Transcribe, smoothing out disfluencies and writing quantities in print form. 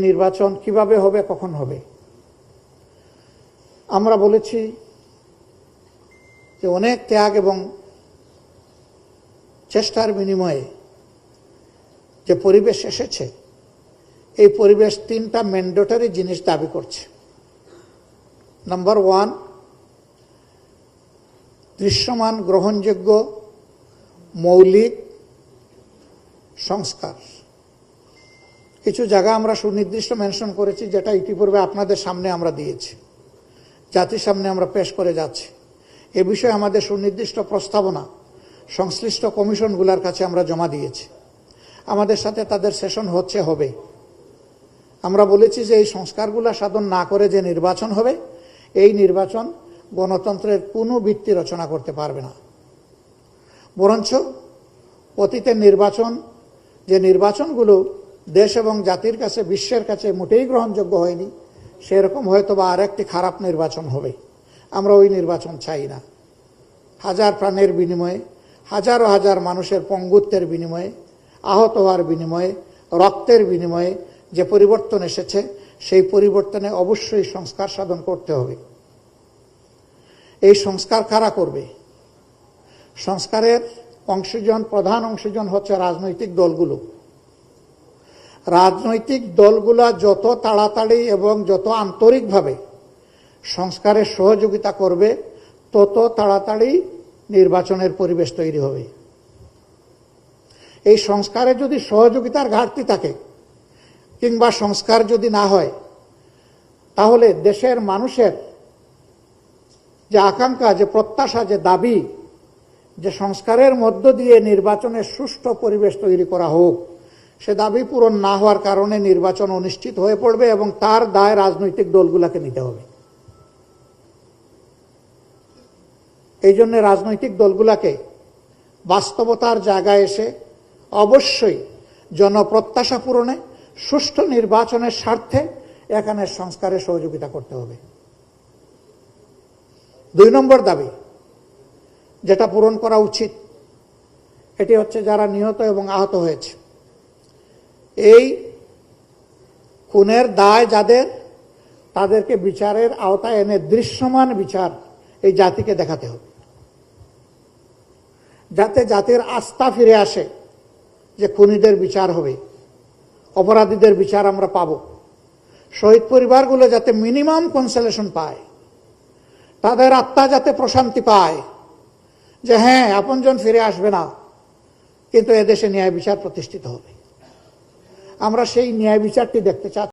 নির্বাচন কিভাবে হবে, কখন হবে? আমরা বলেছি যে অনেক ত্যাগ এবং চেষ্টার বিনিময়ে যে পরিবেশ এসেছে, এই পরিবেশ তিনটা ম্যান্ডেটরি জিনিস দাবি করছে। নাম্বার ওয়ান, দৃশ্যমান গ্রহণযোগ্য মৌলিক সংস্কার। কিছু জায়গা আমরা সুনির্দিষ্ট মেনশন করেছি, যেটা ইতিপূর্বে আপনাদের সামনে আমরা দিয়েছি, জাতির সামনে আমরা পেশ করে যাচ্ছি। এ বিষয়ে আমাদের সুনির্দিষ্ট প্রস্তাবনা সংশ্লিষ্ট কমিশনগুলোর কাছে আমরা জমা দিয়েছি। আমাদের সাথে তাদের সেশন হবে। আমরা বলেছি যে এই সংস্কারগুলো সাধন না করে যে নির্বাচন হবে, এই নির্বাচন গণতন্ত্রের কোনো ভিত্তি রচনা করতে পারবে না। বরঞ্চ অতীতের নির্বাচন, যে নির্বাচনগুলো দেশ এবং জাতির কাছে, বিশ্বের কাছে মোটেই গ্রহণযোগ্য হয়নি, সেরকম হয়তো বা আরেকটি খারাপ নির্বাচন হবে। আমরা ওই নির্বাচন চাই না। হাজার প্রাণের বিনিময়ে, হাজার হাজার মানুষের পঙ্গুত্বের বিনিময়ে, আহত হওয়ার বিনিময়ে, রক্তের বিনিময়ে যে পরিবর্তন এসেছে, সেই পরিবর্তনে অবশ্যই সংস্কার সাধন করতে হবে। এই সংস্কার কারা করবে? সংস্কারের অংশীজন, প্রধান অংশীজন হচ্ছে রাজনৈতিক দলগুলো। রাজনৈতিক দলগুলা যত তাড়াতাড়ি এবং যত আন্তরিকভাবে সংস্কারের সহযোগিতা করবে, তত তাড়াতাড়ি নির্বাচনের পরিবেশ তৈরি হবে। এই সংস্কারে যদি সহযোগিতার ঘাটতি থাকে কিংবা সংস্কার যদি না হয়, তাহলে দেশের মানুষের যে আকাঙ্ক্ষা, যে প্রত্যাশা, যে দাবি, যে সংস্কারের মধ্য দিয়ে নির্বাচনের সুষ্ঠু পরিবেশ তৈরি করা হোক, সে দাবি পূরণ না হওয়ার কারণে নির্বাচন অনিশ্চিত হয়ে পড়বে এবং তার দায় রাজনৈতিক দলগুলোকে নিতে হবে। এই জন্য রাজনৈতিক দলগুলোকে বাস্তবতার জায়গায় এসে অবশ্যই জনপ্রত্যাশা পূরণে, সুষ্ঠু নির্বাচনের স্বার্থে এখানে সংস্কারে সহযোগিতা করতে হবে। 2 নম্বর দাবি যেটা পূরণ করা উচিত, এটি হচ্ছে যারা নিহত এবং আহত হয়েছে, এই খুনের দায় যাদের, তাদেরকে বিচারের আওতায় এনে দৃশ্যমান বিচার এই জাতিকে দেখাতে হবে, যাতে জাতির আস্থা ফিরে আসে যে খুনিদের বিচার হবে, অপরাধীদের বিচার আমরা পাব। শহীদ পরিবারগুলো যাতে মিনিমাম কনসোলেশন পায়, তাদের আত্মা যাতে প্রশান্তি পায় যে হ্যাঁ, আপনজন ফিরে আসবে না, কিন্তু এদেশে ন্যায় বিচার প্রতিষ্ঠিত হবে। আমরা সেই ন্যায় বিচারটি দেখতে চাচ্ছি।